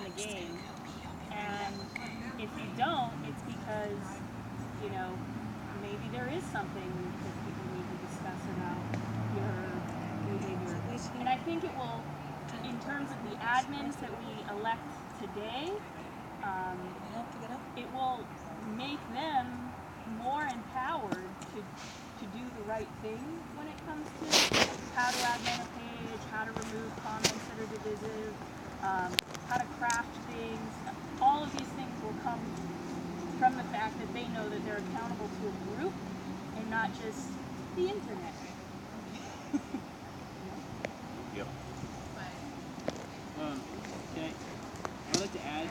the game. And if you don't, it's because, you know, maybe there is something that people need to discuss about your behavior. And I think it will, in terms of the admins that we elect today, it will make them more empowered to do the right thing when it comes to how to admin a page, how to remove comments that are divisive, how to craft things. All of these things will come from the fact that they know that they're accountable to a group and not just the internet. Yep. Okay. I'd like to add a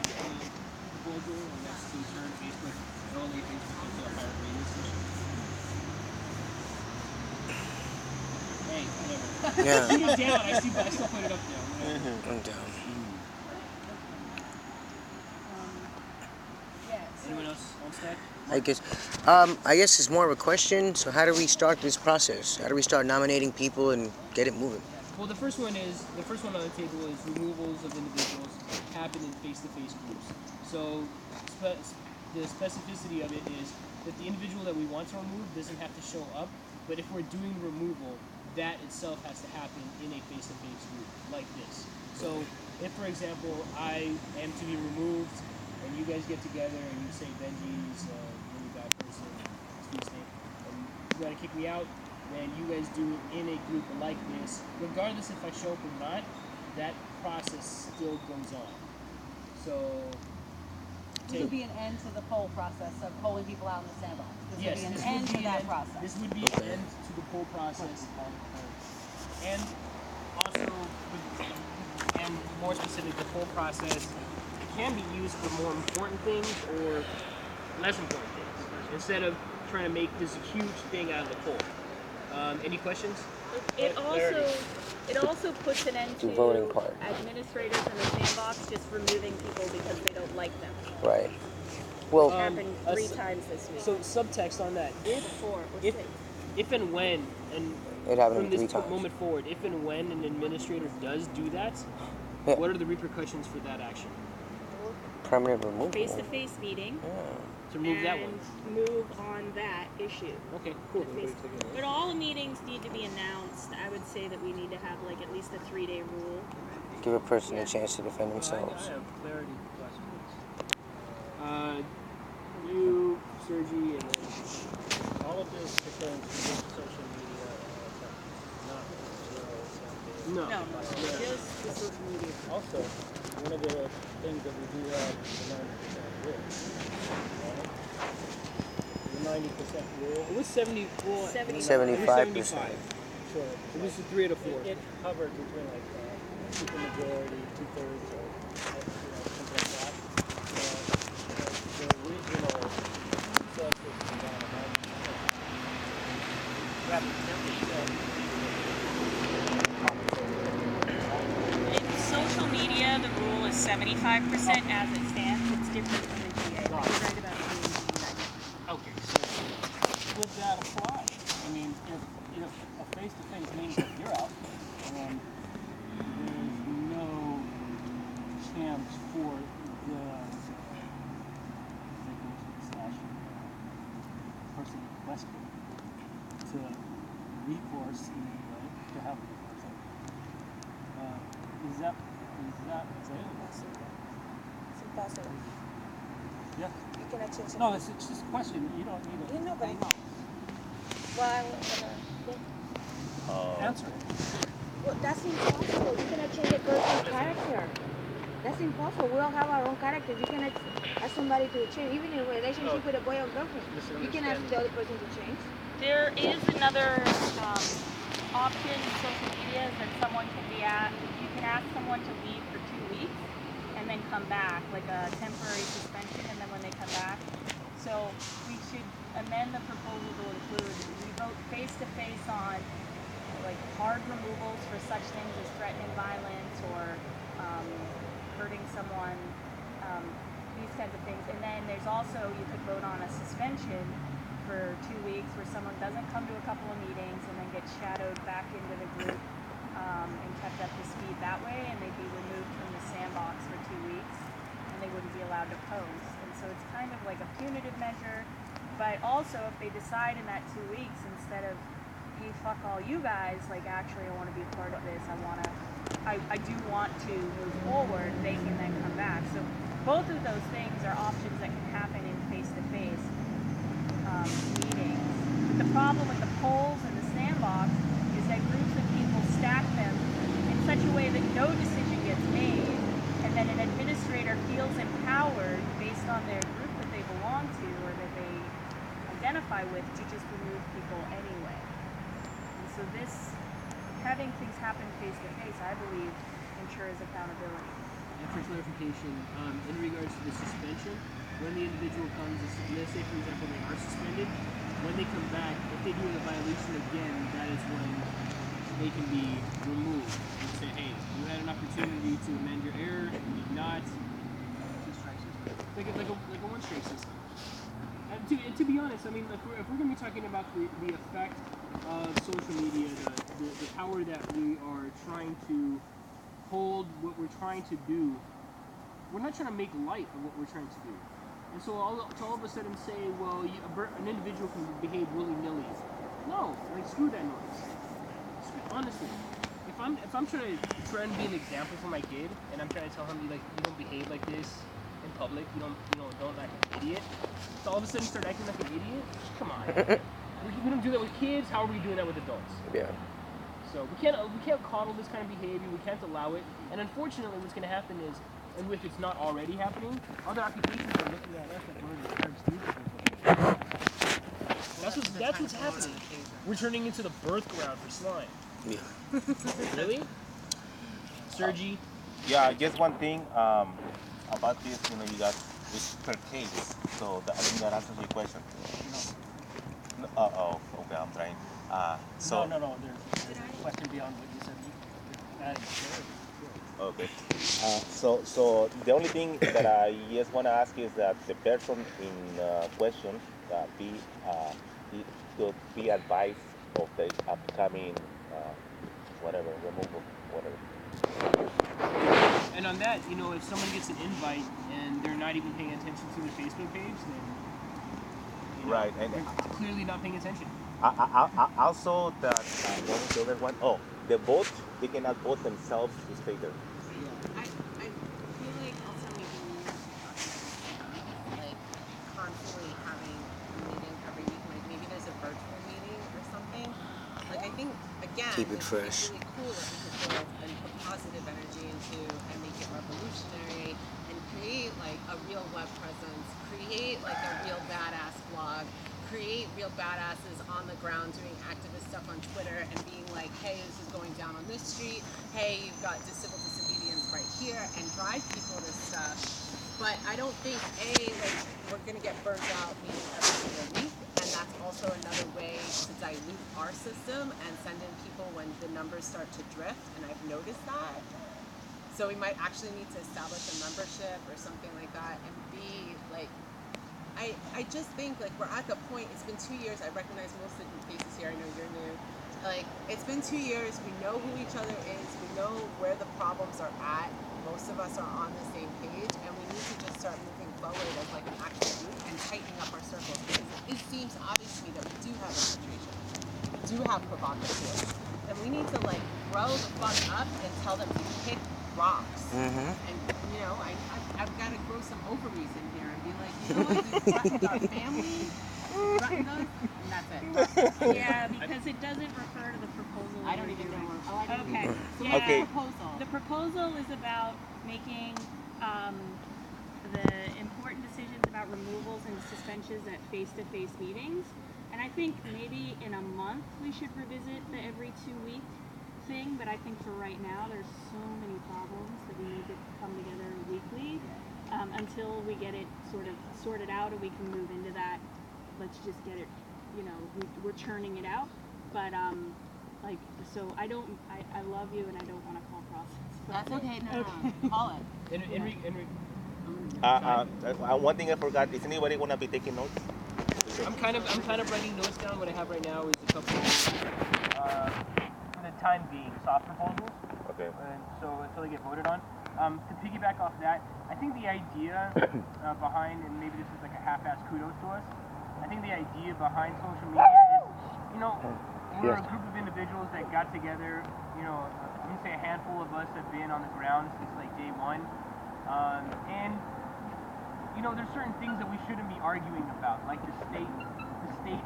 proposal, and that's to turn Facebook and only Facebook into a pirate radio station. Hey, whatever. Yeah. Shoot it down. I still put it up there. I'm down. Anyone else on stack? I guess it's more of a question. So how do we start this process? How do we start nominating people and get it moving? Well, the first one on the table is removals of individuals happen in face-to-face groups. So the specificity of it is that the individual that we want to remove doesn't have to show up, but if we're doing removal, that itself has to happen in a face-to-face group like this. So if, for example, I am to be removed and you guys get together and you say Benji's a really bad person, Steve's name, and you gotta kick me out, then you guys do it in a group like this. Regardless if I show up or not, that process still goes on. So this would be an end to the poll process of polling people out in the sandbox. This yes, would be an end to that process. This would be an end to the poll process. And also, and more specific, the poll process can be used for more important things or less important things, instead of trying to make this huge thing out of the poll. Any questions? It also puts an end to voting part. administrators in the sandbox just removing people because they don't like them. Right. Well, It happened 3 times this week. So subtext on that: if and when, and it happened from this 3 times. moment forward, if and when an administrator does do that, Yeah. what are the repercussions for that action? Permanent removal. Face-to-face meeting. To remove that one. And move on that issue. Okay, cool. But all the meetings need to be announced. I would say that we need to have like at least a 3-day rule. Give a person a chance to defend themselves. I have clarity questions. You, Sergi, and then All of this pertains to social media, not No, just the social media. Also, one of the things that we do have is the 90% rule. The 90% rule. it was 70. Well, 75%. Sure. It was a 3 out of 4. It covered between like supermajority, 2/3, or something like that. The regional census is down to 90%. In social media, the rule is 75% as it stands. It's different from the GA. You're right about the Okay, so Would that apply? I mean, if a face-to-face means that you're out, and there's no chance for the person requested to recourse in any way to have a recourse. Is that It's impossible. yeah? You cannot change it. No, it's just a question. You don't need to You know, but why would answer it. well, that's impossible. You cannot change a person's character. That's impossible. We all have our own characters. You cannot ask somebody to change. Even in a relationship with a boy or girlfriend, you can ask the other person to change. There is another option in social media is that someone can be you can ask someone to leave for 2 weeks and then come back, like a temporary suspension, and then when they come back. So we should amend the proposal to include we vote face-to-face on like hard removals for such things as threatening violence or hurting someone, these kinds of things. And then there's also, you could vote on a suspension for 2 weeks where someone doesn't come to a couple of meetings and then gets shadowed back into the group and kept up to speed that way, and they'd be removed from the sandbox for 2 weeks. post. And so it's kind of like a punitive measure, but also if they decide in that 2 weeks, instead of, hey, fuck all you guys, like actually I want to be a part of this, I do want to move forward, they can then come back. So both of those things are options that can happen in face-to-face meetings. But the problem with the polls and the sandbox is that groups of people stack them in such a way that no decision gets made, and then an administrator feels empowered based on their group that they belong to or that they identify with to just remove people anyway. And so this, having things happen face-to-face, I believe, ensures accountability. And for clarification, in regards to the suspension, when the individual comes, let's say for example they are suspended, when they come back, if they do the violation again, that is when they can be removed. And say, hey, you had an opportunity to amend your error, and you did not. Like a one-strike system. And to be honest, I mean, if we're going to be talking about the effect of social media, the power that we are trying to hold, what we're trying to do, we're not trying to make light of what we're trying to do. And so to all of a sudden say, well, an individual can behave willy-nilly. No, like screw that noise. Honestly, if I'm trying to be an example for my kid, and I'm trying to tell him like you don't behave like this in public, you don't act like an idiot. So all of a sudden start acting like an idiot. Come on, we don't do that with kids. How are we doing that with adults? Yeah. So we can't coddle this kind of behavior. We can't allow it. And unfortunately, what's going to happen is, and if it's not already happening, other occupations are looking at us like we're the That's what's happening. We're turning into the birth ground for slime. Yeah. Really? Sergi? Yeah, just one thing about this, you got it's per case, so I think that answers your question. No. Okay, I'm trying. So. No, there's a question beyond what you said. Okay. So the only thing that I just want to ask is that the person in question to be advised of the upcoming removal, whatever. And on that, if someone gets an invite and they're not even paying attention to the Facebook page, then right, and they're clearly not paying attention. Also, that what was the other one? Oh, they cannot vote themselves to stay there. I feel like also like constantly having a meeting every week, like maybe there's a virtual meeting or something. Like I think again, Keep it fresh. It's really cool that we could go and put positive energy into and make it revolutionary and create like a real web presence, create like a real badass blog, create real badasses on the ground doing activist stuff on Twitter and being like, hey, this is going down on this street, hey, you've got civil disobedience right here, and drive people to stuff. But I don't think, we're going to get burnt out meeting every single week, and that's also another way to dilute our system and send in people when the numbers start to drift, and I've noticed that. So we might actually need to establish a membership or something like that, and be like, I just think like we're at the point, it's been 2 years, I recognize most of the faces here, I know you're new. Like, it's been 2 years, we know who each other is, we know where the problems are at, most of us are on the same page, and we need to just start moving forward as like an actual group and tightening up our circles, because it seems obvious to me that we do have infiltration, we do have provocateurs, and we need to like grow the fuck up and tell them to kick rocks. And I've got to grow some ovaries in here and be like, you know what, this threatens our family, threatened us, and that's it. Yeah, because it doesn't refer to the proposal. I don't even know. Oh, I don't Okay. know. So Yeah. what's Okay. the proposal? The proposal is about making the important decisions about removals and suspensions at face-to-face meetings. And I think maybe in a month we should revisit the every 2-week thing, but I think for right now there's so many problems that we need to come together weekly until we get it sort of sorted out and we can move into that. Let's just get it, we're churning it out. But so I love you and I don't want to call process. That's okay. No. Call it. One thing I forgot, is anybody gonna be taking notes? I'm kind of writing notes down. What I have right now is a couple for the time being soft proposals. Okay. And so until they get voted on. To piggyback off that, I think the idea behind, and maybe this is like a half-ass kudos to us, I think the idea behind social media is, you know, we're a group of individuals that got together, you know, I'm going to say a handful of us have been on the ground since like day one, and, you know, there's certain things that we shouldn't be arguing about, like the state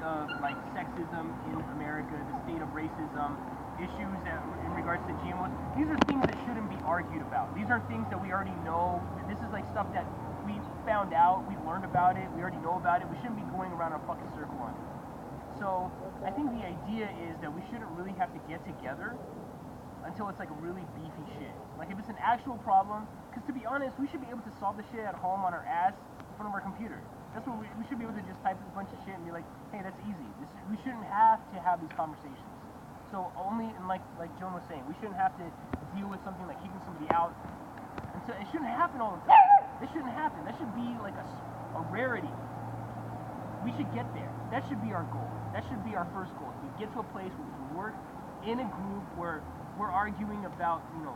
of like sexism in America, the state of racism, issues that, in regards to GMOs. These are things that shouldn't be argued about. These are things that we already know. This is like stuff that we found out, we learned about it, we already know about it. We shouldn't be going around a fucking circle on it. So I think the idea is that we shouldn't really have to get together until it's like a really beefy shit. Like if it's an actual problem, because to be honest, we should be able to solve the shit at home on our ass in front of our computer. That's what we should be able to just type a bunch of shit and be like, hey, that's easy. We shouldn't have to have these conversations. So only, and like Joan was saying, we shouldn't have to deal with something like kicking somebody out. And so it shouldn't happen all the time. This shouldn't happen. That should be like a rarity. We should get there. That should be our goal. That should be our first goal. We get to a place where we can work in a group where we're arguing about, you know,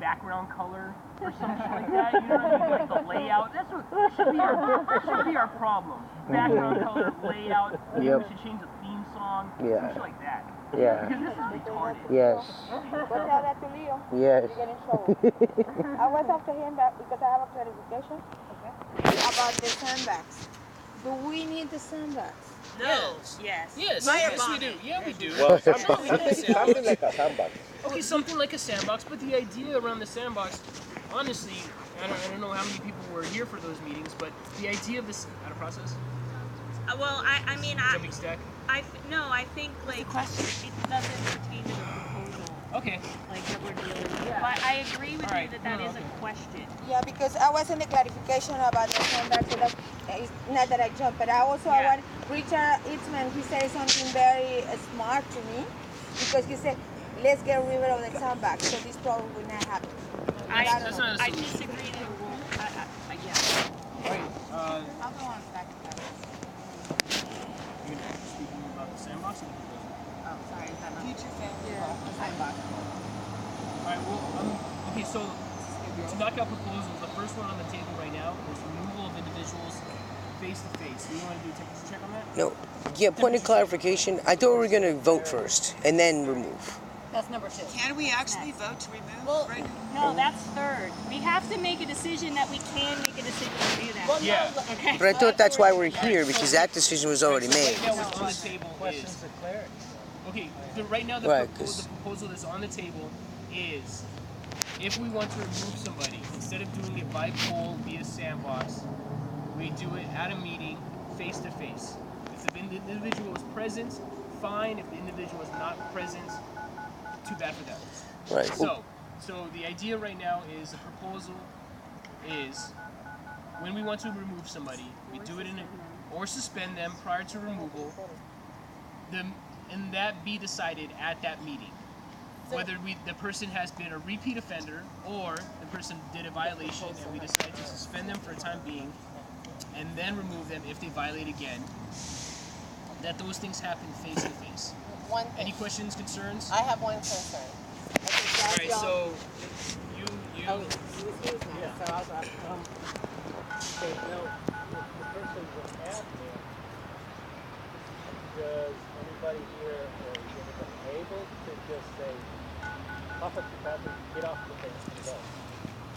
background color or some shit like that. You know what I mean? Like the layout. That should be our problem. Background color, layout. Maybe we should change the theme song. Some shit like that. Yeah. Because this is retarded. Yes. Go tell that to Leo. Yes. You get in trouble. I was after him back because I have a clarification about the sandbags. Do we need the sandbags? No. Yes. Yes, we do. Yeah, we do. Well, something like a sandbox. Okay, something like a sandbox, but the idea around the sandbox, honestly, I don't know how many people were here for those meetings, but the idea of this, out of process? Well, I mean, Jumping stack? I think like it doesn't pertain to the proposal. Okay. Like that we're dealing with. But I agree with you that is a question. Yeah, because I was in the clarification about the sandbags, so that it's not that I jumped, but I want Richard Eastman, he said something very smart to me, because he said, let's get rid of the sandbags, so this problem will not happen. I disagree that it won't. Yeah. Right. I'll go on second. You're speaking about the sandbox or the proposal? Oh, sorry, is that not? Future family sandbox. Alright, well, okay, so to knock out proposals, the first one on the table right now is removal of individuals face to face. Do you want to do a temperature check on that? No. Yeah, point of clarification. I thought we were going to vote first and then remove. That's number 2. Can we actually vote to remove? Well, no, that's third. We have to make a decision that we can make a decision to do that. Well, Yeah. no, Okay. But I thought that's why we're here, because that decision was already made. Right now what's on the table Questions is... of clarity. Okay, right now the proposal that's on the table is if we want to remove somebody, instead of doing it by poll via sandbox, we do it at a meeting face to face. If the individual is present, fine. If the individual is not present, too bad for them. Right. So the idea right now is the proposal is when we want to remove somebody, we do it or suspend them prior to removal. And that be decided at that meeting. Whether the person has been a repeat offender or the person did a violation and we decide to suspend them for a time being and then remove them if they violate again. That those things happen face to face. One thing. Any questions, concerns? I have one concern. Alright, so you Oh, he was here, so I'll go. Okay, now, the person was out there, does anybody here, or is anybody able to just say, hop up the bathroom, get off the bench and go?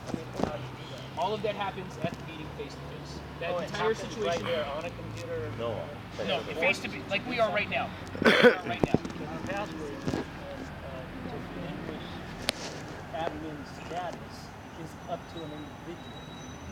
I mean, how do you do that? all of that happens at the meeting face to face. That Oh, it entire happens situation. right there on a computer? No. No, face to face, like we are right now. Right now. The password and distinguish admin status is up to an individual.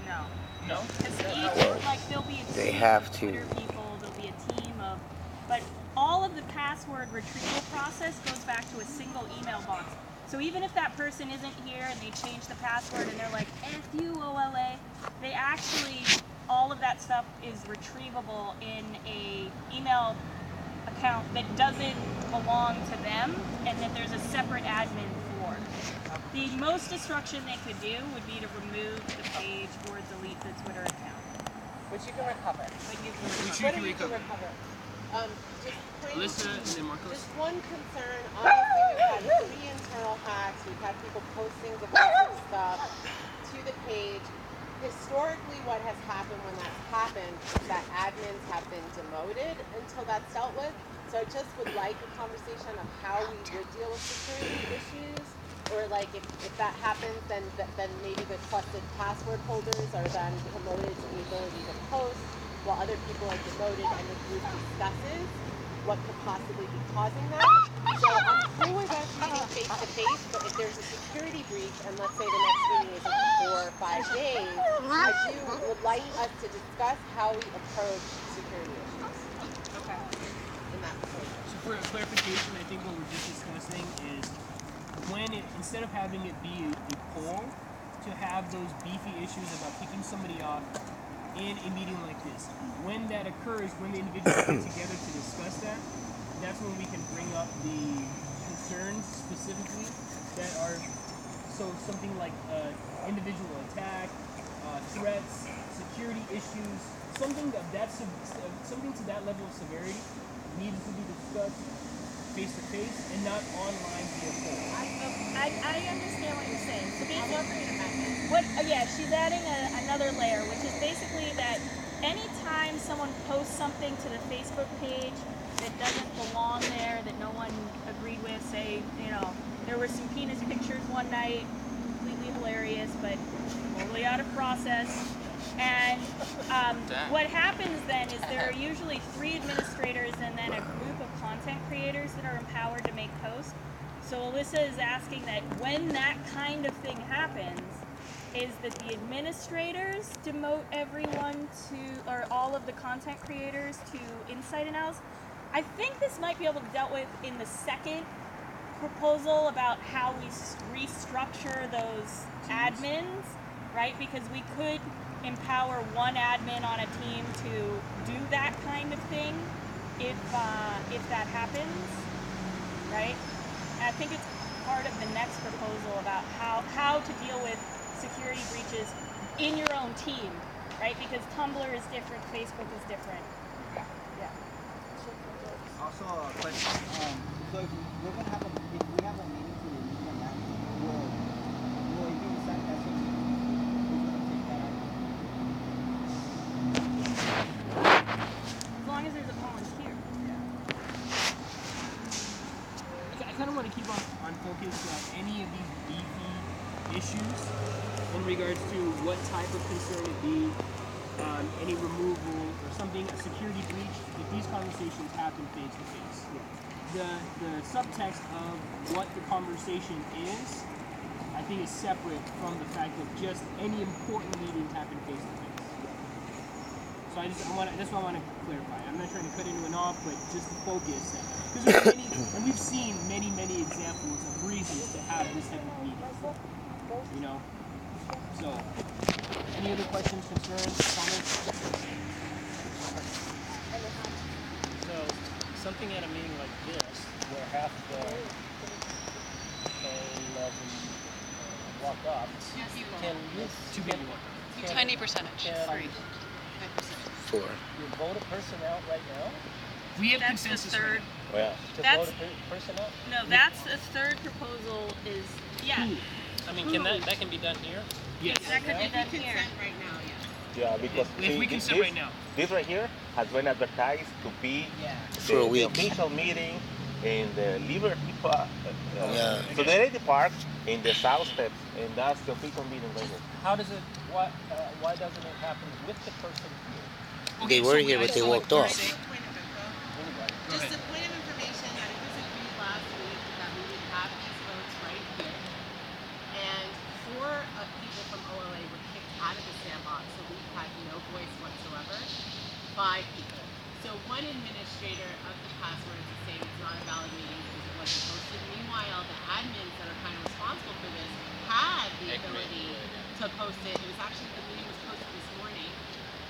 No. No. Because like there'll be a team They have of to. Twitter people, there'll be a team of, but all of the password retrieval process goes back to a single email box. So even if that person isn't here and they change the password and they're like, F you, OLA, they actually, all of that stuff is retrievable in a email account that doesn't belong to them and that there's a separate admin for. The most destruction they could do would be to remove the page or delete the Twitter account. Which you can recover. But you can Which What you do you can can recover. recover? Just plain. Alyssa and then Marcos. Just one concern. Honestly, we've had 3 internal hacks. We've had people posting defensive stuff. historically what has happened when that's happened is that admins have been demoted until that's dealt with. So I just would like a conversation of how we would deal with security issues, or like if that happens, then maybe the trusted password holders are then promoted to the ability to post, while other people are demoted, and the group discusses what could possibly be causing that. So I'm cool with us meeting face to face, but if there's a security breach, and let's say the next meeting is in 4 or 5 days, I would like us to discuss how we approach security issues. Okay. In that proposal. So for clarification, I think what we're just discussing is instead of having it be a poll, to have those beefy issues about kicking somebody off in a meeting like this. When that occurs, when the individuals get together to discuss that, that's when we can bring up the concerns specifically that are, so something like individual attack, threats, security issues, something to that level of severity needs to be discussed face to face and not online via poll. I understand what you're saying. So basically, she's adding another layer, which is basically that anytime someone posts something to the Facebook page that doesn't belong there, that no one agreed with, say, there were some penis pictures one night, completely hilarious, but totally out of process. And what happens then is there are usually 3 administrators and then a group of content creators that are empowered to make posts. So Alyssa is asking that when that kind of thing happens, is that the administrators demote everyone to, or all of the content creators to insight analysis. I think this might be able to be dealt with in the second proposal about how we restructure those admins, right? Because we could empower one admin on a team to do that kind of thing if that happens, right? And I think it's part of the next proposal about how to deal with security breaches in your own team, right? Because Tumblr is different, Facebook is different. Yeah. Also a question. So if we have a meeting to review an app, will it be sent as a meeting? As long as there's a volunteer. I kind of want to keep on focus on any of these beefy issues in regards to what type of concern it be, any removal or something, a security breach, if these conversations happen face to face. The subtext of what the conversation is, I think, is separate from the fact that just any important meetings happen face to face. So that's what I want to clarify. I'm not trying to cut anyone off, but just to focus. Because there's many, and we've seen many examples of reasons to have this type of meeting. So, any other questions, concerns, comments? So, something at a meeting like this, where half the OLASM walk up, can you... Tiny percentage. Can 4. you vote a person out right now? We have That's the consensus. third. Yeah. To vote a person out? No, that's the third proposal is, yeah. I mean, can that can be done here? Yes. That could be done If we here. consent right now, yes. Yeah, because If we consent right now. This right here has been advertised to be For a the week. official meeting in the Liberty Park, Yeah. Solidarity Park in the South Steps, and that's the official meeting right here. How does it? Why doesn't it happen with the person here? They were here, but they walked off. Just a point of information that it was agreed last week that we would have these votes right here. And 4 people from OLA were kicked out of the sandbox, so we had no voice whatsoever. 5 people. So one administrator of the password is saying it's not a valid meeting because it wasn't posted. Meanwhile, the admins that are kind of responsible for this had the ability to post it. It was actually, the meeting was posted this morning.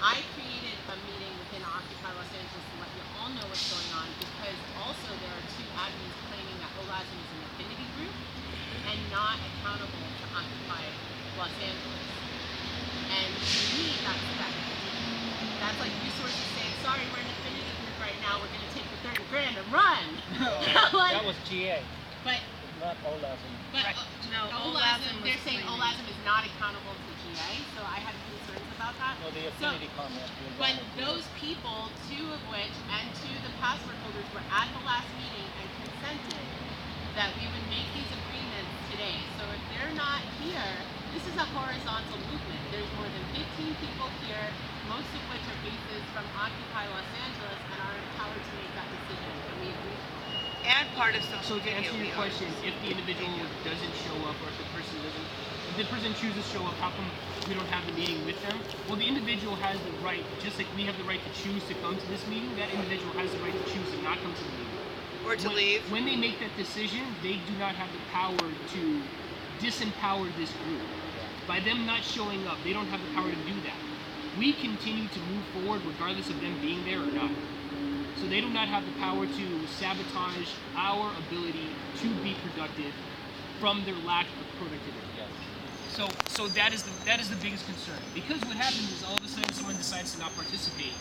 I created a meeting within Occupy Los Angeles to let you all know what's going on, because also there are 2 admins claiming that OLASM is an affinity group and not accountable to Occupy Los Angeles. And to me, that's like resources saying, sorry, we're an affinity group right now, we're going to take the 30 grand and run. That was GA. But not OLASM. But No, OLASM, was they're saying cleaning. OLASM is not accountable to GA, so I had concerns about that. No, the affinity comment. But those people, two of which, and two of the password holders were at the last meeting and consented that we would make these agreements today. So if they're not here, this is a horizontal movement. There's more than 15 people here, most of which are bases from Occupy Los Angeles and are empowered to make that decision. And we agree. And part of social So to answer media, your question, if the individual doesn't show up, or if the person doesn't, if the person chooses to show up, how come we don't have the meeting with them? Well, the individual has the right, just like we have the right to choose to come to this meeting, that individual has the right to choose to not come to the meeting. or to leave. When they make that decision, they do not have the power to disempower this group. By them not showing up, they don't have the power to do that. We continue to move forward regardless of them being there or not. So they do not have the power to sabotage our ability to be productive from their lack of productivity. So that is the biggest concern. Because what happens is all of a sudden someone decides to not participate,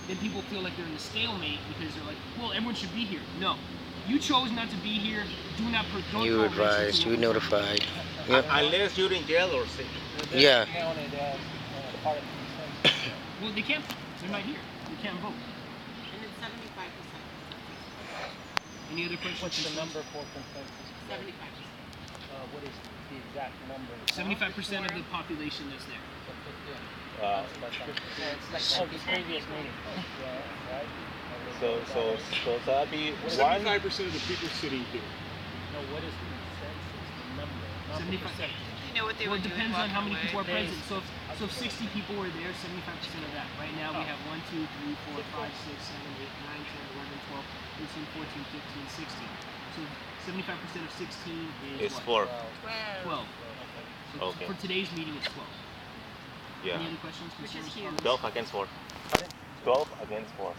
then people feel like they're in a stalemate because they're like, well, everyone should be here. No. You chose not to be here. Do not don't You advised, you notified. Yep. Unless you're in jail or sick. Yeah. Counted as part of the consent. Well, they can't. They're not here. They can't vote. And it's 75%. Any other questions? What's the number for consensus? 75%. What is the exact number? 75% of the population that's there. It's like the previous meeting. Yeah, right? So that'd be one. 75% of the people sitting here. No, what is the consensus? The number. Not the 75. percentage. You know what they Well, were it doing depends on how many walking people are away. present. So if 60 people were there, 75% of that. Right now we have 1, 2, 3, 4, 5, 6, 7, 8, 9, 10, 11, 12, 13, 14, 15, 16. So 75% of 16 is It's what? 4. 12. So Okay. for today's meeting, it's 12. Yeah. Any other questions, concerns, huge. comments? 12 against 4. 12 against 4.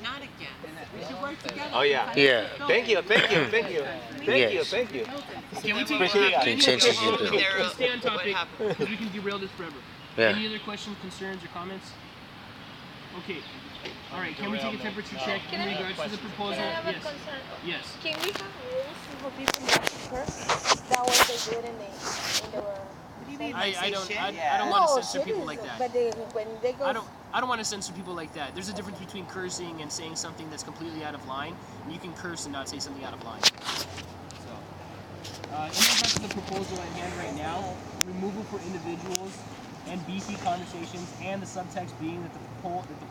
Not again. We should work together. Oh yeah. Yeah. Thank you. Yes. Thank you. Can we take Appreciate that. Consensus is Go good. over there, Let's stay on what topic happened. because we can derail this forever. Yeah. Any other questions, concerns, or comments? Okay. All right. Can we take a temperature check in regards to the proposal? Yes. Yes. Can we have rules for people not to curse? That way they do it in the I don't No, want to censor shit people is- like that. But when they go, I don't want to censor people like that. There's a difference between cursing and saying something that's completely out of line, and you can curse and not say something out of line. So, in regards to the proposal at hand right now, removal for individuals and beefy conversations, and the subtext being that the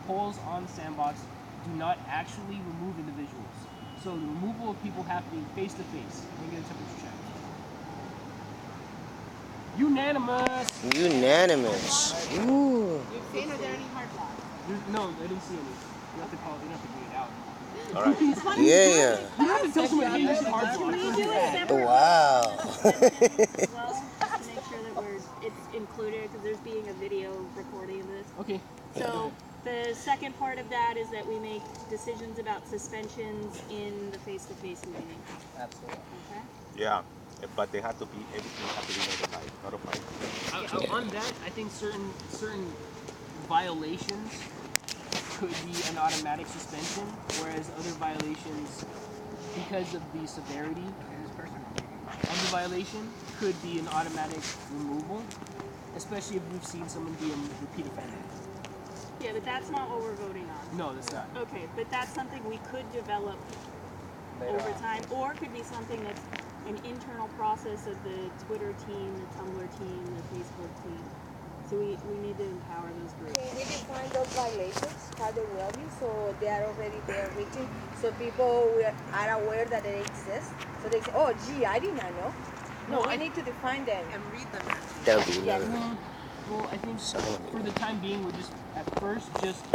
polls on the sandbox do not actually remove individuals. So the removal of people happening face to face. Let me get a temperature check. Unanimous. Unanimous. Ooh. Jane, are there any hard blocks? No, I didn't see any. You have to call. You have to read it out. All right. Yeah. You have to tell someone, hey, this is hard block. Wow. Well, just to make sure that it's included because there's being a video recording of this. Okay. So the second part of that is that we make decisions about suspensions in the face-to-face meeting. Absolutely. Okay. Yeah. But they have to be, everything has to be notified. On that, I think certain violations could be an automatic suspension, whereas other violations, because of the severity of the violation, could be an automatic removal, especially if we've seen someone be a repeat offender. Yeah, but that's not what we're voting on. No, that's not. Okay, but that's something we could develop over time, or it could be something that's an internal process of the Twitter team, the Tumblr team, the Facebook team. So we need to empower those groups. can we define those violations, how they will be, so they are already there written, so people are aware that they exist. So they say, oh, gee, I did not know. No, I need to define them. And read them. That would be another. Well, I think Some of it. for the time being, we're just at first just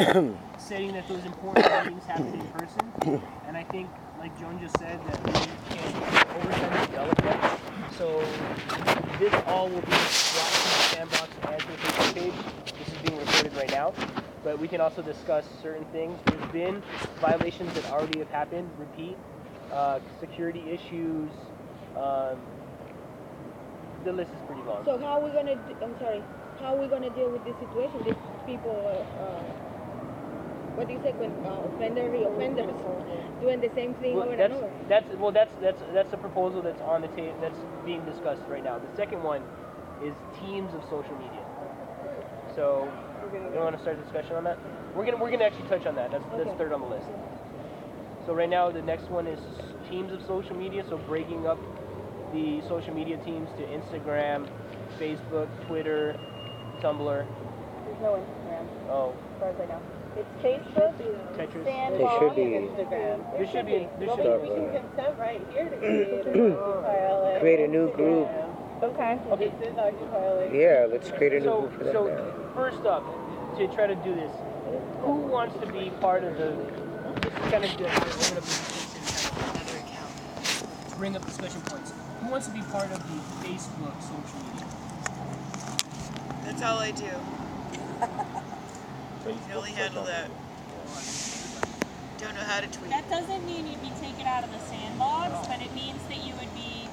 setting that those important meetings happen in person, and I think, like Joan just said, that we can oversend the delegate. So this all will be brought to the sandbox and to the Facebook page. This is being recorded right now, but we can also discuss certain things. There's been violations that already have happened. Repeat security issues. The list is pretty long. So how are we gonna, how are we gonna deal with this situation? These people, what do you say, when offenders doing the same thing over and over? That's the proposal that's on the table, that's being discussed right now. The second one is teams of social media. So you want to start a discussion on that? We're gonna actually touch on that. That's third on the list. So right now the next one is teams of social media. So breaking up the social media teams to Instagram, Facebook, Twitter, Tumblr. There's no Instagram. Oh. As far as I know. It's Facebook, Tetris. Sandbox, Instagram. There should be. We can consent right here to create a new pilot. Create a new group. Okay. This is our pilot. Yeah, let's create a new group for that. So first up, to try to do this, who wants to be part of the? This is kind of good. Open up another account. Bring up discussion points. Who wants to be part of the Facebook social media? That's all I do. I can only handle that. Don't know how to tweet. That doesn't mean you'd be taken out of the sandbox, but it means that you would be,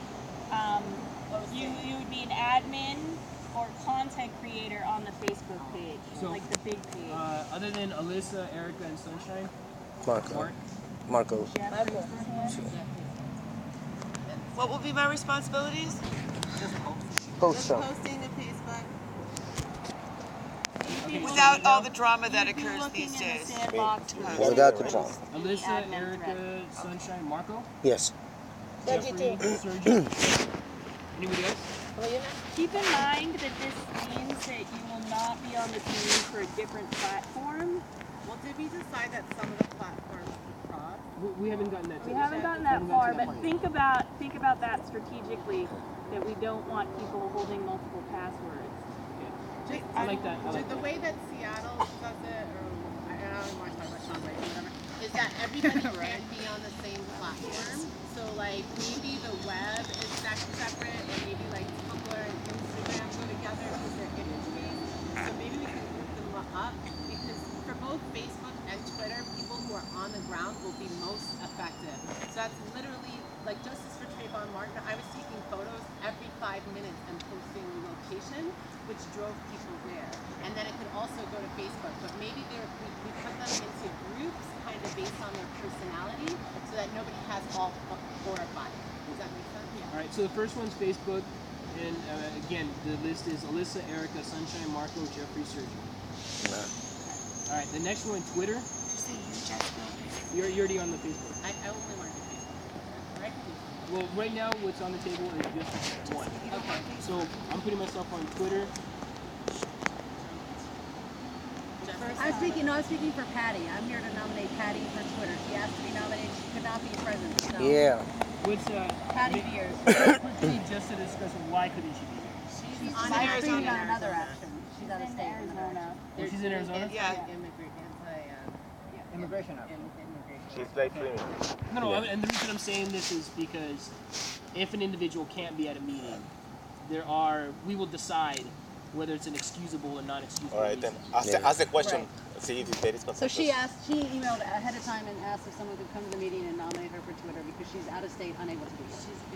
you would be an admin or content creator on the Facebook page, So, like the big page. Other than Alyssa, Erica, and Sunshine, Marco. What will be my responsibilities? Post some. Posting to Facebook. Without all the drama that occurs these In the days. sandbox to post. Without the drama. Alyssa, Admin Erica, thread. Sunshine, Marco, Yes. Jeffrey, Sergio. Anybody else? Keep in mind that this means that you will not be on the team for a different platform. Well, did we decide that some of the platforms could cross? We haven't gotten that. We haven't gotten that far, but think about that strategically, that we don't want people holding multiple passwords. I like that. The way that Seattle does it, or I don't want to talk about Sean Brady, whatever, is that everybody can't be on the same platform. So like maybe the web is separate, and maybe like Tumblr and Instagram go together because they're image-based. So maybe we can group them up because for both Facebook and Twitter, people who are on the ground will be most effective. So that's literally like Justice for Trayvon Martin. I was taking photos every 5 minutes and posting the location, which drove people there. And then it could also go to Facebook, but maybe we put them into groups kind of based on their personality so that nobody has all 4 or 5. Does that make sense? Yeah. All right, so the first one's Facebook, and again, the list is Alyssa, Erica, Sunshine, Marco, Jeffrey, Sergio. All right, the next one, Twitter. You're already on the Facebook. I only want to Facebook. Right? Well, right now, what's on the table is just one. Okay. So I'm putting myself on Twitter. I was speaking for Patty. I'm here to nominate Patty for Twitter. She asked to be nominated. She could not be present. So. Yeah. What's Patty Beers. quickly just to discuss why couldn't she be here? She's on live streaming Arizona. on another action. She's out of state. Arizona. Oh, she's in Arizona? Yeah. Immigration action. She's like streaming. No, and the reason I'm saying this is because if an individual can't be at a meeting, we will decide whether it's an excusable or non-excusable All right, then ask the question. See if there is consensus. So she emailed ahead of time and asked if someone could come to the meeting and nominate her for Twitter because she's out of state, unable to be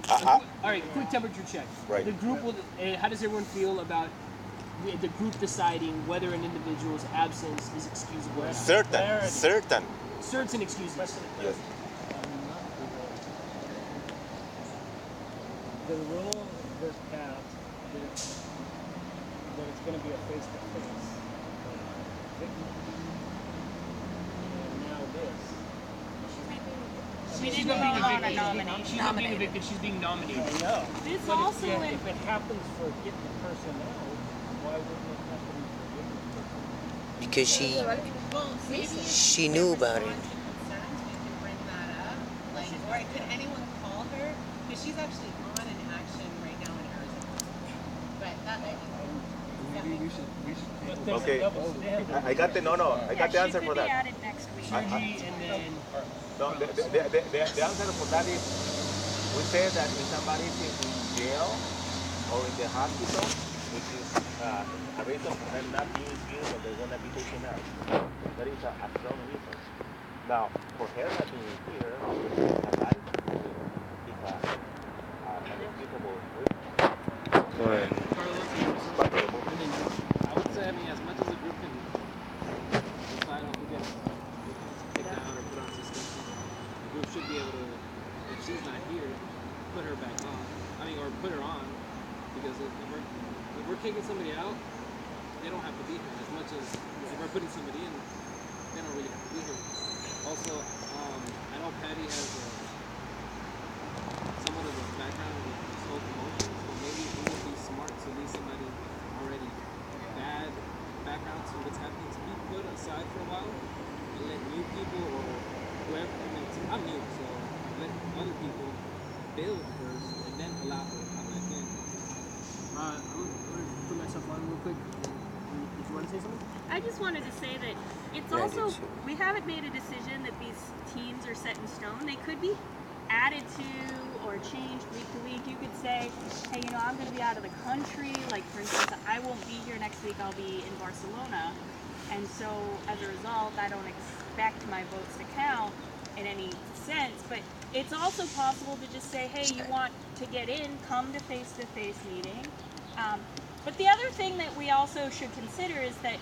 here. All right, quick temperature check. Right. The group will. How does everyone feel about the group deciding whether an individual's absence is excusable or not? Certain. Certain excuses. Yes. The rule was passed that it's going to be a face-to-face. And now this. She didn't vote on a nomination. She's not being evicted, she's being nominated. I know. This But also if it happens for getting the person out, why wouldn't it happen for getting the person out? Because she knew about it. We can bring that up. Like, or could anyone call her? Because she's actually on an action right now in Arizona. But that might be. Maybe we should Okay. I got the answer for She could be that. added next week. Sergi and then. No, the answer for that is we say that if somebody is in jail or in the hospital, which is a reason for them not being here when they're going to be taken out. That is a strong reason. Now, for her not being here, a life is an unspeakable reason. Right. I would say, as much as a group can decide on who gets kicking somebody out, they don't have to be here. As much as if we're putting somebody in, they don't really have to be here. Also, I know Patty has somewhat of a background with this whole promotion, so maybe it would be smart to leave somebody already bad background to what's happening to be put aside for a while and let new people or whoever, I mean, I'm new, so let other people build first and then allow her to come back in. I'm going to put myself on real quick. Did you want to say something? I just wanted to say that it's also, we haven't made a decision that these teams are set in stone. They could be added to or changed week to week. You could say, hey, you know, I'm going to be out of the country. Like, for instance, I won't be here next week. I'll be in Barcelona. And so, as a result, I don't expect my votes to count in any sense. But it's also possible to just say, hey, you want to get in, come to face-to-face meeting. But the other thing that we also should consider is that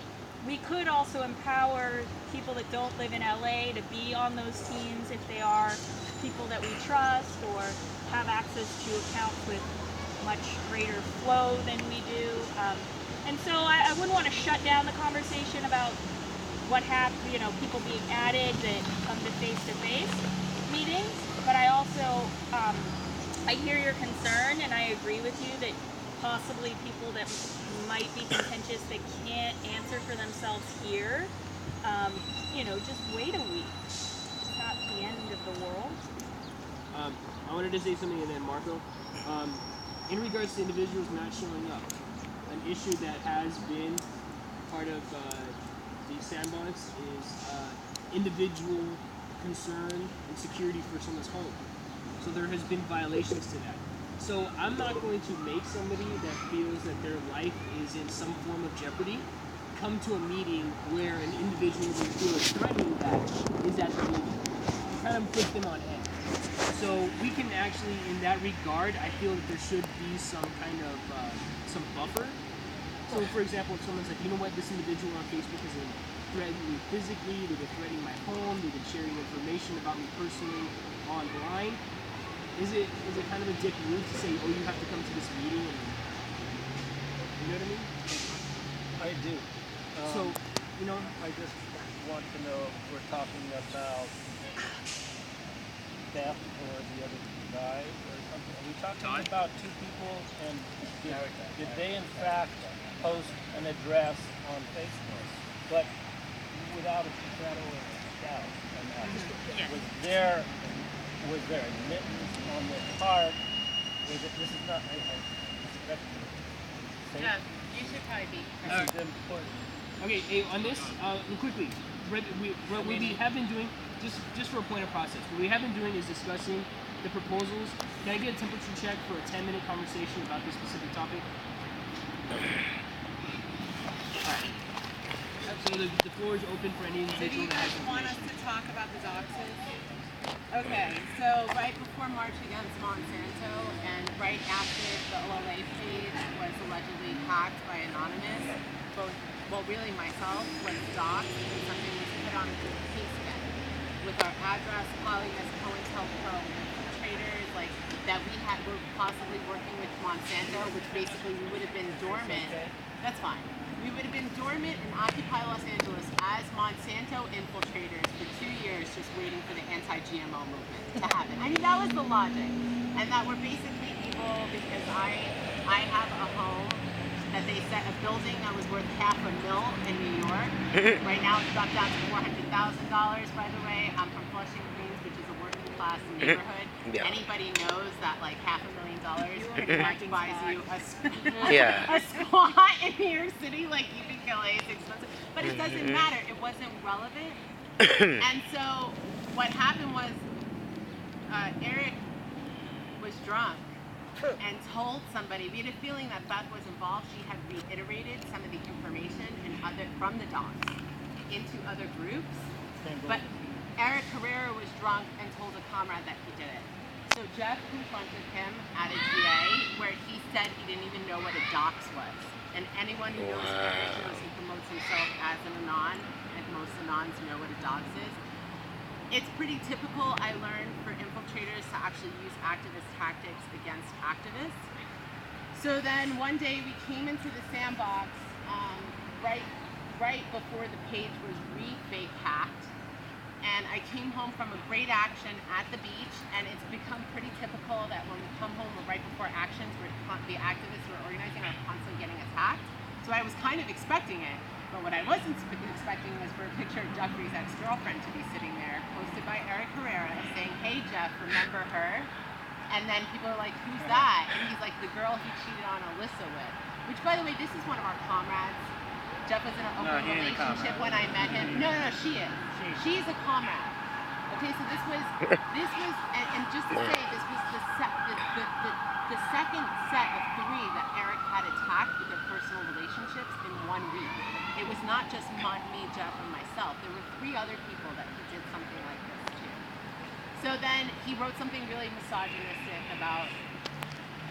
we could also empower people that don't live in LA to be on those teams if they are people that we trust or have access to accounts with much greater flow than we do. And so I wouldn't want to shut down the conversation about what happened, you know, people being added that come to face-to-face meetings. But I also, I hear your concern and I agree with you that possibly people that might be contentious that can't answer for themselves here, you know, just wait a week. It's not the end of the world. I wanted to say something and then Marco. In regards to individuals not showing up, an issue that has been part of the sandbox is individual concern and security for someone's home. So there has been violations to that. So I'm not going to make somebody that feels that their life is in some form of jeopardy come to a meeting where an individual they feel is threatening that is at the meeting. You kind of put them on edge. So we can actually, in that regard, I feel that there should be some kind of some buffer. So for example, if someone's like, you know what, this individual on Facebook has been threatening me physically, they've been threatening my home, they've been sharing information about me personally online. Is it kind of a dick move to say, oh, you have to come to this meeting? And, you know what I mean? I do. So, you know, I just want to know if we're talking about theft or the other guy or something. Are we talking about two people and did they in fact post an address on Facebook? But without a shadow of a doubt. And was there admittance on the part? Was it, this is not, Yeah, you should probably be. This is important. Okay, hey, on this, quickly, what we have been doing, just for a point of process, what we have been doing is discussing the proposals. Can I get a temperature check for a 10-minute conversation about this specific topic? Alright. So the floor is open for any So do individual you that has guys want us information. to talk about the doxes? Okay, so right before March Against Monsanto and right after the OLA page was allegedly hacked by Anonymous, really myself was doxed and something was put on the case again with our address, calling us COINTELPRO infiltrators, like that were possibly working with Monsanto, which basically we would have been dormant. That's fine. We would have been dormant in Occupy Los Angeles as Monsanto infiltrators for 2 years just waiting for the anti-GMO movement to happen. I mean, that was the logic. And that we're basically evil because I have a home that they set a building that was worth $500,000 in New York. Right now it's dropped down to $400,000, by the way. I'm from Flushing, Queens, which is a working class neighborhood. Yeah. Anybody knows that like $500,000 pretty much buys you a squat in New York City. Like you think LA is expensive, but it doesn't matter. It wasn't relevant. And so what happened was Eric was drunk and told somebody. We had a feeling that Beth was involved. She had reiterated some of the information from the docs into other groups. But Eric Herrera was drunk and told a comrade that he did it. So Jeff confronted him at a GA where he said he didn't even know what a dox was. And anyone who knows Eric knows he promotes himself as an Anon, and most Anons know what a dox is. It's pretty typical, I learned, for infiltrators to actually use activist tactics against activists. So then one day we came into the sandbox right before the page was fake hacked. And I came home from a great action at the beach, and it's become pretty typical that when we come home right before actions, the activists we're organizing are constantly getting attacked. So I was kind of expecting it, but what I wasn't expecting was for a picture of Jeffrey's ex-girlfriend to be sitting there, posted by Eric Herrera, saying, "Hey Jeff, remember her?" And then people are like, "Who's that?" And he's like, "The girl he cheated on Alyssa with." Which, by the way, this is one of our comrades. Jeff was in an open relationship when I met him. No, she is. She's a comrade. Okay, so this was, and just to say, this was the second set of 3 that Eric had attacked with their personal relationships in 1 week. It was not just me, Jeff, and myself. There were 3 other people that he did something like this to. So then he wrote something really misogynistic about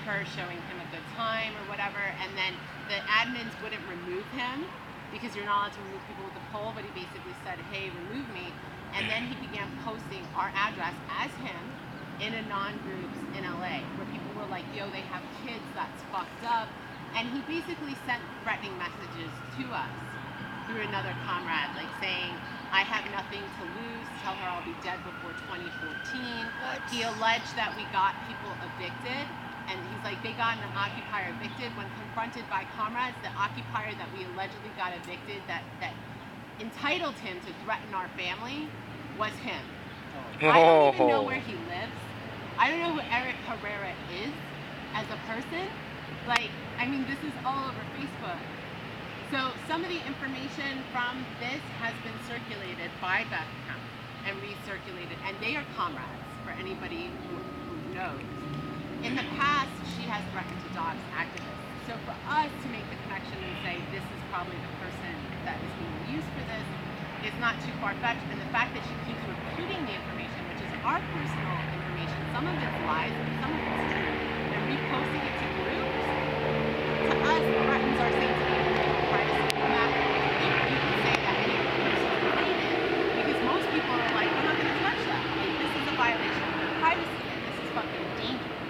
her showing him a good time or whatever, and then the admins wouldn't remove him because you're not allowed to remove people with a poll, but he basically said, "Hey, remove me." And then he began posting our address as him in Anon groups in LA, where people were like, "Yo, they have kids, that's fucked up." And he basically sent threatening messages to us through another comrade, like saying, "I have nothing to lose, tell her I'll be dead before 2014. He alleged that we got people evicted. And he's like, they got an occupier evicted. When confronted by comrades, the occupier that we allegedly got evicted that entitled him to threaten our family was him. I don't even know where he lives. I don't know who Eric Herrera is as a person. Like, I mean, this is all over Facebook. So some of the information from this has been circulated by Beth Kemp and recirculated, and they are comrades for anybody who knows. In the past, she has threatened to dox activists. So for us to make the connection and say this is probably the person that is being used for this is not too far-fetched. And the fact that she keeps repeating the information, which is our personal information, some of it's lies, but some of it's true, and reposting it to groups, to us, threatens our safety and privacy. No matter if you can say that any person is related, because most people are like, I'm not going to touch that. Like, this is a violation of their privacy, and this is fucking dangerous.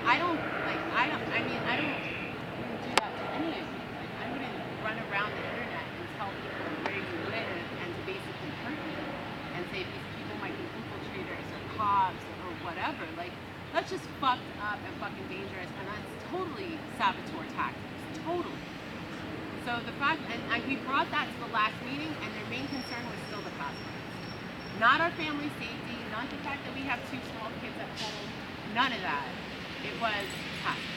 I don't do that to any of you. Like, I wouldn't run around the internet and tell people where you live and to basically hurt you and say these people might be infiltrators or cops or whatever. Like, that's just fucked up and fucking dangerous, and that's totally saboteur tactics. Totally. So the fact, and we brought that to the last meeting, and their main concern was still the passwords. Not our family safety, not the fact that we have 2 small kids at home, none of that. It was passwords.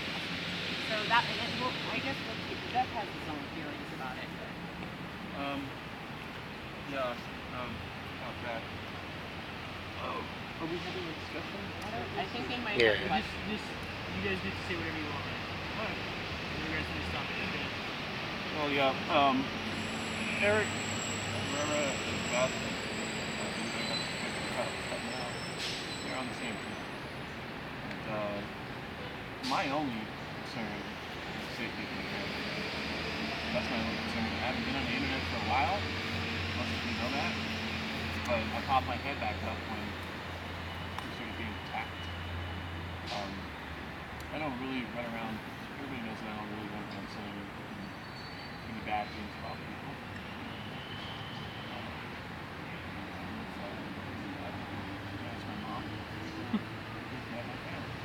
So that, I guess Jeff has his own feelings about it. About that. Are we having a discussion? I think they might Yeah. have questions. You guys get to say whatever you want. Alright. You guys can stop it. Okay. Well, yeah. Eric, Rara, and Beth, they're on the same team. And, my only concern is safety of the family. That's my only concern. I haven't been on the internet for a while. Most of you know that. But I popped my head back up when we started being attacked. I don't really run around, everybody knows that I don't really run around saying any bad things about people. That's my mom. That's my family.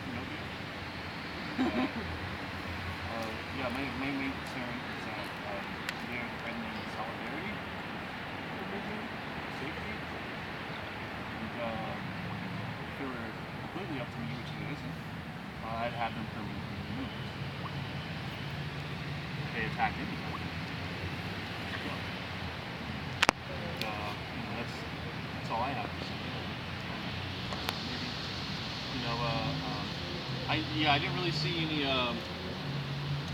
No deal. Yeah, my main concern is that they're threatening solidarity, religion, safety, and if it were completely up to me, which it isn't, I'd have them permanently removed. They attack anybody. And, that's all I have to say. Maybe, I didn't really see any,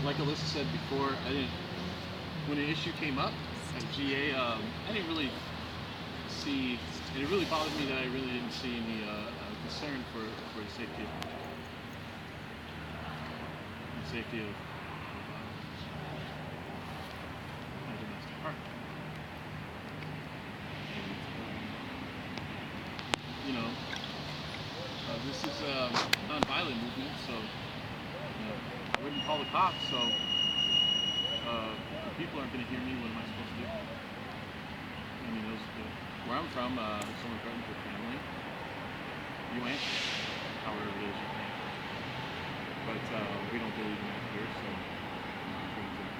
like Alyssa said before, when an issue came up at GA, I didn't really see, and it really bothered me that I really didn't see any concern for the safety of my domestic partner. And, this is a non-violent movement, so call the cops, so the people aren't going to hear me. What am I supposed to do? I mean, where I'm from, if someone threatens your family, you answer, however it is you can. But we don't believe in that here, so I'm not going to.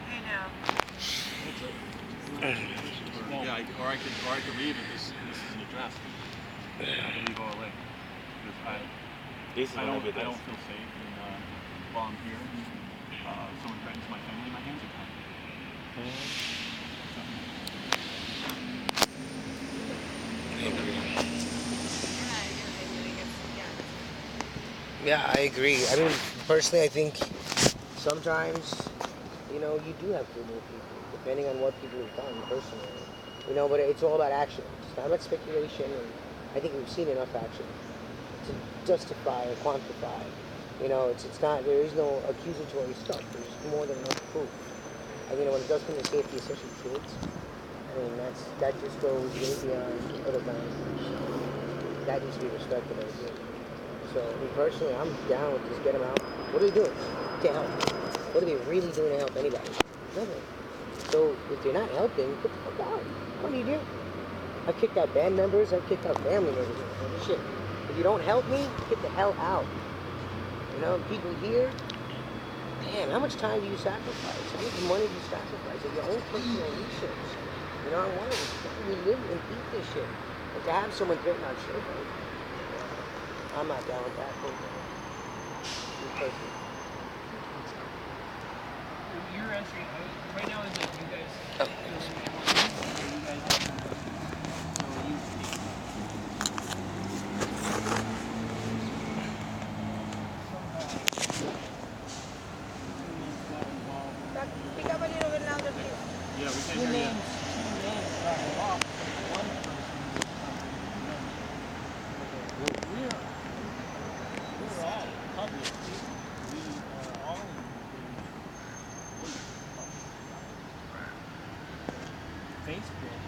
Hey now. Well, yeah, or I could leave if this isn't addressed. I can leave OLA because I don't feel safe, and while I'm here, someone threatens my family, my hands are tied. Yeah, I agree. I mean, personally, I think sometimes, you know, you do have to remove people, depending on what people have done personally. You know, but it's all about action. It's not about speculation, and I think we've seen enough action to justify or quantify. You know, it's not, there is no accusatory stuff. There's more than enough proof. And, you know, when it does come to safety, especially kids, I mean, that just goes way beyond other boundaries. That needs to be respected, I think. So, me personally, I'm down with just get them out. What are they doing to help? What are they really doing to help anybody? Nothing. So, if they're not helping, get the fuck out. I don't need you. I've kicked out band members. I've kicked out family members. Shit. If you don't help me, get the hell out. You know, people here, damn, how much time do you sacrifice? How much money do you sacrifice of your own personal research? You know, I want to we live and eat this shit. And to have someone threaten our children, I'm not down with that. You're answering right now. Is that you guys? Pick up a little bit louder, please. Yeah, we can hear you. We're all public. We are all Facebook.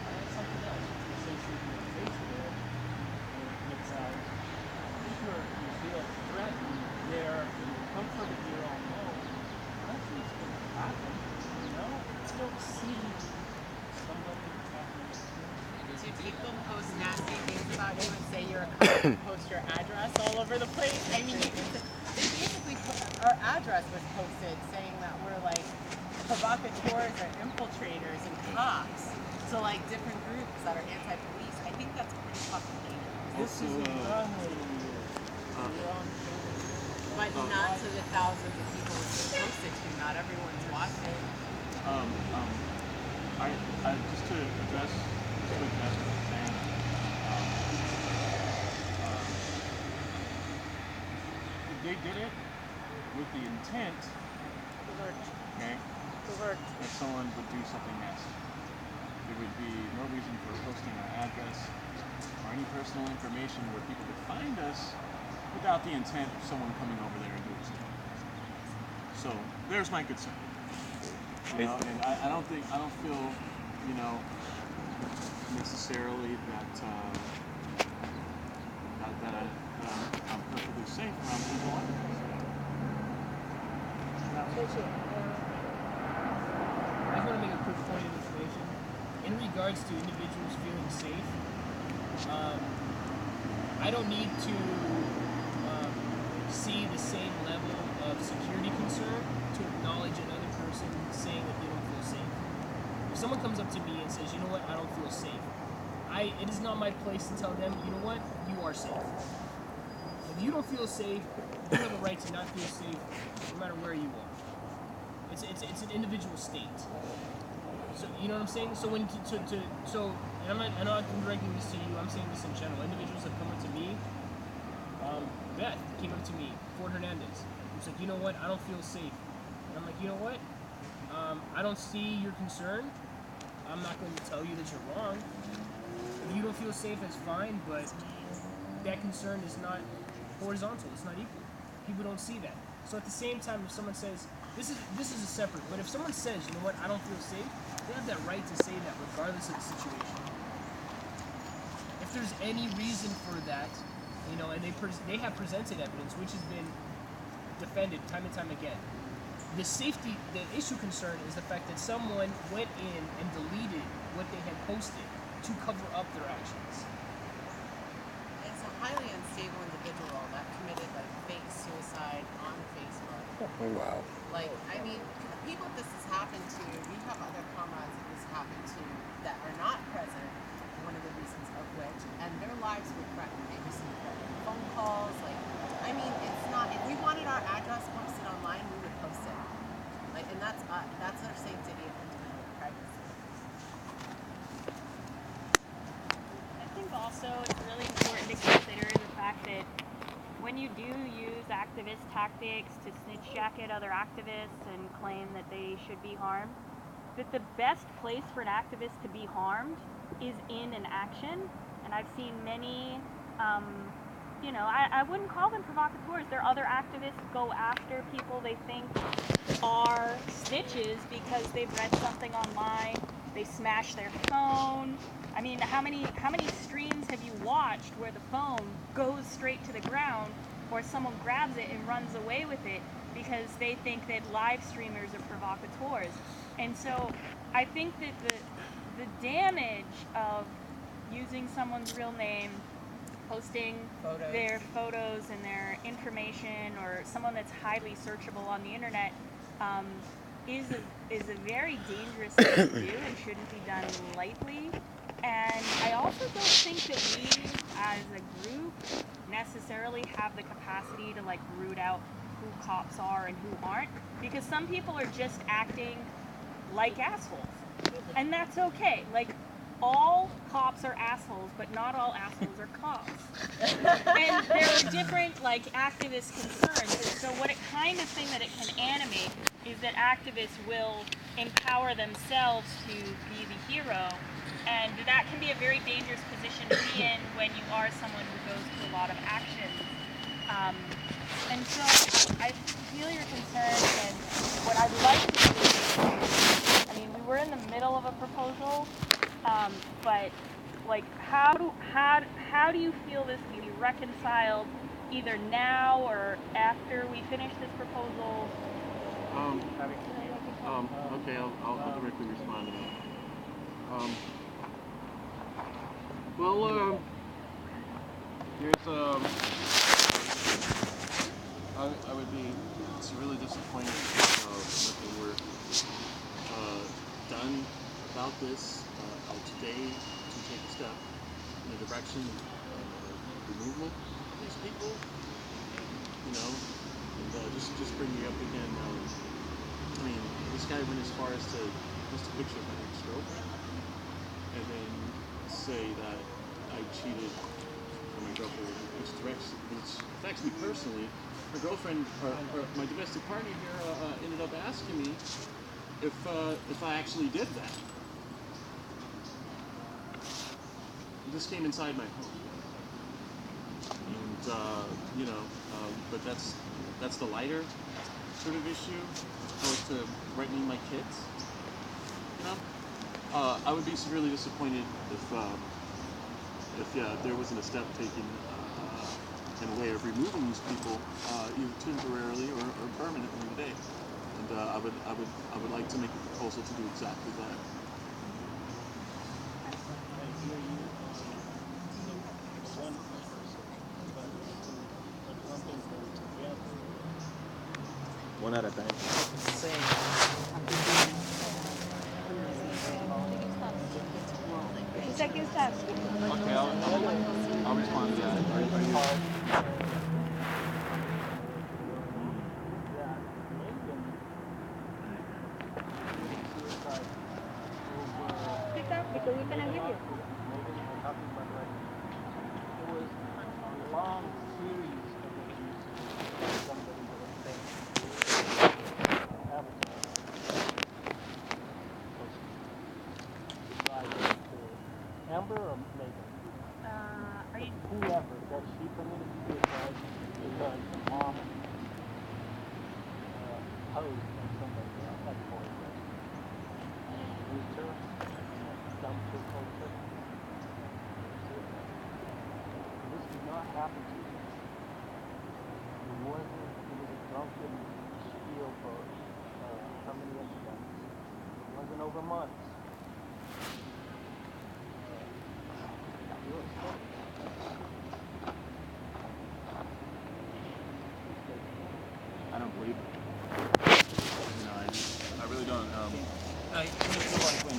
That's something else. Associated with Facebook. It's if you feel threatened, there, comfort of your own home. Nothing's going to happen. You know, don't see somebody talking. Do people post nasty things about you and say you're a cop and post your address all over the place? I mean, they basically our address was posted saying that we're like provocateurs or infiltrators and cops. So like different groups that are anti-police. I think that's pretty fucking dangerous. This is but not to the thousands of people it's posted to. Not everyone's watching. I just to address what you're saying. They did it with the intent, okay, that someone would do something nasty. There would be no reason for posting our address or any personal information where people could find us without the intent of someone coming over there and doing something. So there's my concern. You know, and I don't feel, you know, necessarily that I'm perfectly safe around people like this. I just want to make a quick point of information. In regards to individuals feeling safe, I don't need to see the same level of security concern to acknowledge another person saying that they don't feel safe. If someone comes up to me and says, you know what, I don't feel safe, it is not my place to tell them, you know what, you are safe. If you don't feel safe, you have a right to not feel safe no matter where you are. It's an individual state. So you know what I'm saying? So when and I'm not directing this to you, I'm saying this in general. Individuals have come up to me. Beth came up to me, Fort Hernandez. It's like, you know what, I don't feel safe. And I'm like, you know what? I don't see your concern. I'm not going to tell you that you're wrong. If you don't feel safe, that's fine, but that concern is not horizontal, it's not equal. People don't see that. So at the same time, if someone says, this is a separate, but if someone says, you know what, I don't feel safe, they have that right to say that regardless of the situation. If there's any reason for that, you know, and they have presented evidence which has been defended time and time again. The issue concern is the fact that someone went in and deleted what they had posted to cover up their actions. It's a highly unstable individual that committed like fake suicide on Facebook. Wow. Like, I mean, people this has happened to, we have other comrades that this happened to that are not present, one of the reasons of which, and their lives were threatened. They received threatening phone calls, like, I mean, it's not, if we wanted our address posted online, we would post it. Like, and that's our sanctity of individual privacy. I think also it's really important to consider the fact that when you do use activist tactics to snitch jacket other activists and claim that they should be harmed, that the best place for an activist to be harmed is in an action. And I've seen many, you know, I wouldn't call them provocateurs. There are other activists go after people they think are snitches because they've read something online, they smash their phone. I mean, how many streams have you watched where the phone goes straight to the ground, or someone grabs it and runs away with it because they think that live streamers are provocateurs? And so I think that the damage of using someone's real name, posting their photos and their information, or someone that's highly searchable on the internet, is a very dangerous thing to do and shouldn't be done lightly. And I also don't think that we as a group necessarily have the capacity to like root out who cops are and who aren't, because some people are just acting like assholes, and that's okay. Like, all cops are assholes, but not all assholes are cops. And there are different like activist concerns. So what it kind of thing that it can animate is that activists will empower themselves to be the hero, and that can be a very dangerous position to be in when you are someone who goes through a lot of actions. And so I feel your concern, and what I'd like to do, I mean, we were in the middle of a proposal, but like, how do you feel this can be reconciled, either now or after we finish this proposal? Okay, I'll directly respond to that. Well, I would be really disappointed if nothing were done about this today to take a step in the direction of removal of these people. You know, and just bring me up again. I mean, this guy went as far as to post a picture of my ex-girlfriend and then say that I cheated on my girlfriend, which affects me personally. My girlfriend, or my domestic partner here, ended up asking me if I actually did that. This came inside my home, and you know, but that's the lighter sort of issue, opposed to threatening my kids. You know, I would be severely disappointed if there wasn't a step taken in a way of removing these people, either temporarily or permanently today. And I would like to make a proposal to do exactly that. One at a time. Okay, I'll respond to that. Because we cannot hear you. It was a long series of somebody Amber or Megan? Are you? Who happened to you. It was a drunken spiel for how many incidents? It wasn't over months. I don't believe it. You know, I really don't. I feel like when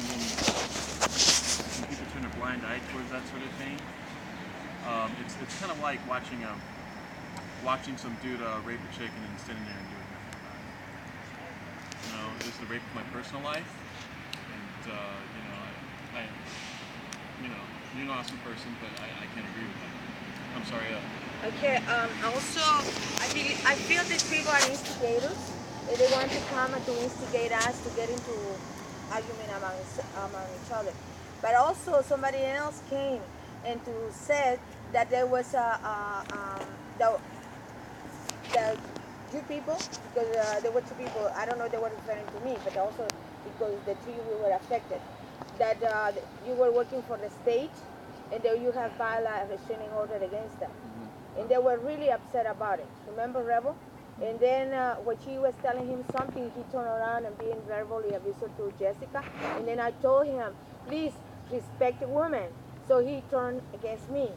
people turn a blind eye towards that sort of thing, it's kind of like watching some dude rape a chick and then standing there and doing nothing about it. You know, this is the rape of my personal life, and you're an awesome person, but I can't agree with that. I'm sorry. Okay, also, I feel these people are instigators. They want to come and to instigate us to get into argument among each other. But also, somebody else came and to said that there was the two people, because there were two people, I don't know if they were referring to me, but also because the three we were affected, that you were working for the state and that you have filed a restraining order against them. And they were really upset about it. Remember, Rebel? And then when she was telling him something, he turned around and being verbally abusive to Jessica. And then I told him, please respect the woman. So he turned against me.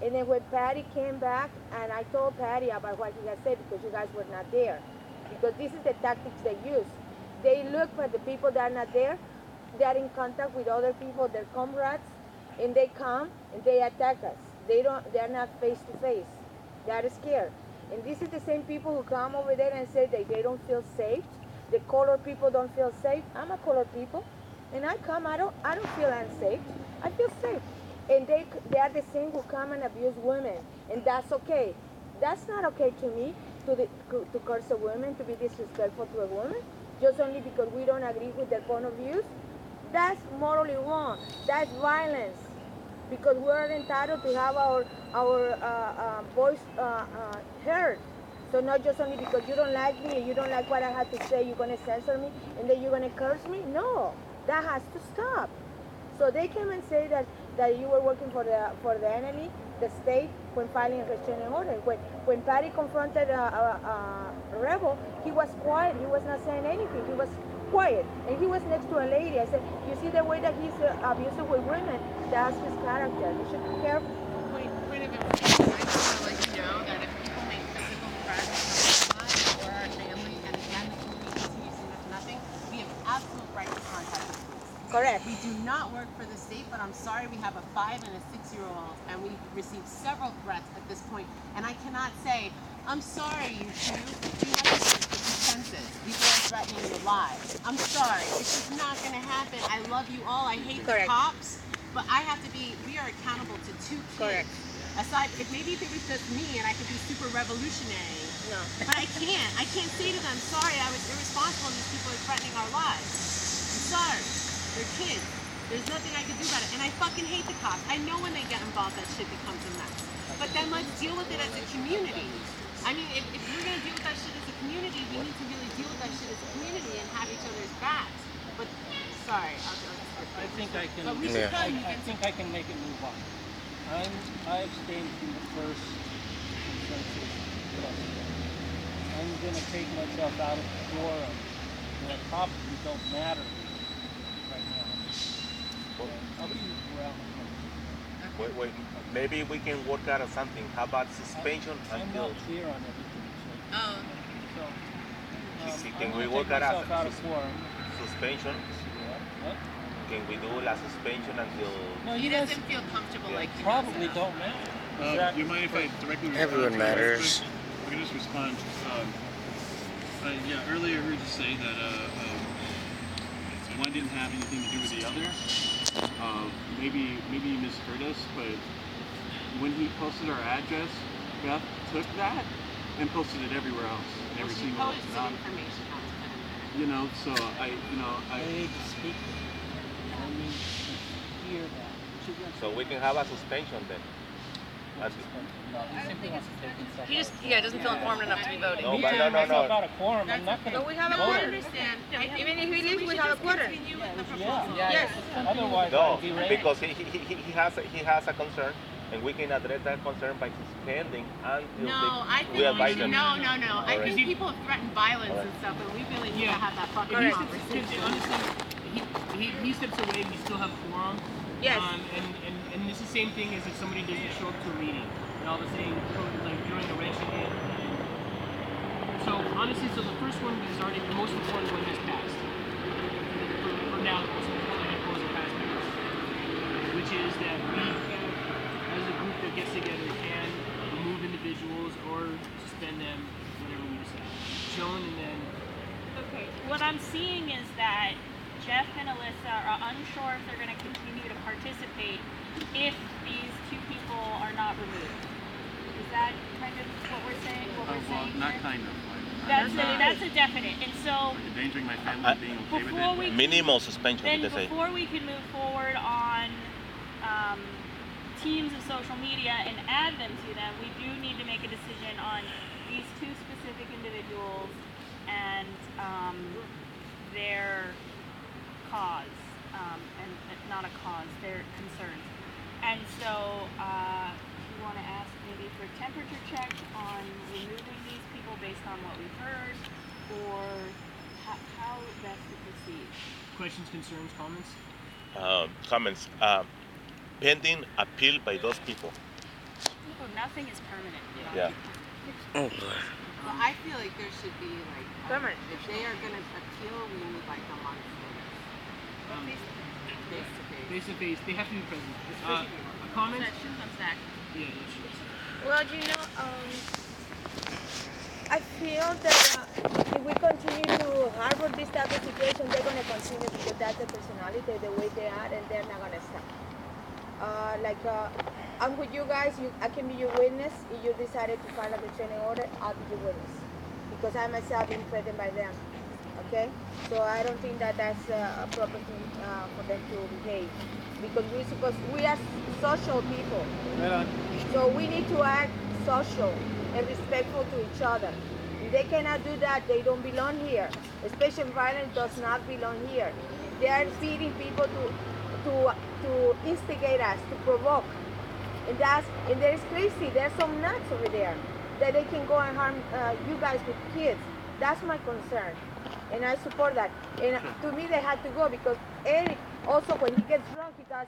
And then when Patty came back, and I told Patty about what he had said because you guys were not there. Because this is the tactics they use. They look for the people that are not there. They are in contact with other people, their comrades, and they come and they attack us. They're not face to face. They are scared. And this is the same people who come over there and say that they don't feel safe. The colored people don't feel safe. I'm a colored people. And I come, I don't feel unsafe. I feel safe. And they are the same who come and abuse women. And that's okay. That's not okay to me, to curse a woman, to be disrespectful to a woman, just only because we don't agree with their point of views. That's morally wrong. That's violence. Because we're entitled to have our voice heard. So not just only because you don't like me and you don't like what I have to say, you're going to censor me and then you're going to curse me. No, that has to stop. So they came and say that you were working for the enemy, the state, when filing a restraining order. When Patty confronted Rebel, he was quiet. He was not saying anything. He was quiet. And he was next to a lady. I said, you see the way that he's abusive with women? That's his character. You should be careful. Point of information, I just want to let you know that if people make physical threats to us or our family, and again, the community continues to do nothing, we have absolute right to contact the police. Correct. We do not work for the state, but I'm sorry, we have a 5- and a 6-year-old, and we've received several threats at this point, and I cannot say, I'm sorry, you two. You have to take the defenses. People are threatening your lives. I'm sorry. It's just not going to happen. I love you all. I hate the cops. But I have to be, we are accountable to 2 kids. Correct. Aside, if it was just me and I could be super revolutionary. No. But I can't say to them, sorry, I was irresponsible and these people are threatening our lives. I'm sorry. They're kids. There's nothing I can do about it. And I fucking hate the cops. I know when they get involved that shit becomes a mess. But then let's deal with it as a community. I mean, if we're going to deal with that shit as a community, we need to really deal with that shit as a community and have each other's backs. But, sorry, I think I can. I think I can make it move on. I abstained from the first consensus yesterday. I'm going to take myself out of the forum. That probably don't matter right now. I'll be around. Wait. Maybe we can work out something. How about suspension I'm until? not clear on everything. So, Can we I'm work gonna out take myself out of forum. suspension? What? Can we do la suspension until? No, he doesn't feel comfortable like he probably don't matter. Do you mind if I directly respond? Everyone matters. I can just respond. Yeah, earlier I heard you say that one didn't have anything to do with the other. Maybe you misheard us, but when he posted our address, Beth took that and posted it everywhere else. Every single information. You know, so I need to speak. I need to hear that. So we can have a suspension then. He just, doesn't feel informed enough to be voting. No, but no. About a quorum, I'm not going to. But we have a quorum. Even if he leaves, we have a quorum. Yeah. Yes. Otherwise, No, I'd be ready. because he has a concern and we can address that concern by suspending until No, I think we advise them. no. I Alright. think people threaten violence and stuff, but we really need to have that fucking conversation. Because honestly, he steps away, we still have quorum. Yes. And it's the same thing as if somebody doesn't show up to a meeting, and all of a sudden, like throwing a wrench in it. So honestly, so the first one is already the most important one has passed. For now, the most important proposal has passed, which is that we, as a group that gets together, can remove individuals or suspend them, whatever we decide. Joan, and then. Okay. What I'm seeing is that Jeff and Alyssa are unsure if they're going to continue to participate if these two people are not removed. Is that kind of what we're saying? What we're Well, saying not here? kind of. That's a definite. And so Endangering my family, being okay with before it. we can, Minimal suspension, then they say. before we can move forward on teams of social media and add them to them, we do need to make a decision on these two specific individuals and their cause, and not a cause, their concerns. And so we want to ask maybe for temperature check on removing these people based on what we've heard, or how best to proceed. Questions, concerns, comments? Comments. Pending appeal by those people. Oh, nothing is permanent. Yeah. Oh, God. Well, I feel like there should be like, if they are going to appeal, we need like a month's notice. Face to face. Face to face, they have to be present. A comment? Yeah, sure. Well, I feel that if we continue to harbor this type of situation, they're going to continue because that's the personality, the way they are, and they're not going to stop. I'm with you guys. I can be your witness. If you decided to file a restraining order, I'll be your witness because I myself been threatened by them. Okay, so I don't think that that's a proper thing for them to behave because we are social people. So we need to act social and respectful to each other. If they cannot do that, they don't belong here. Especially violence does not belong here. They are feeding people to instigate us, to provoke. And there is crazy. There's some nuts over there that they can go and harm you guys with kids. That's my concern. And I support that. And to me, they had to go because Eric, also when he gets drunk, he does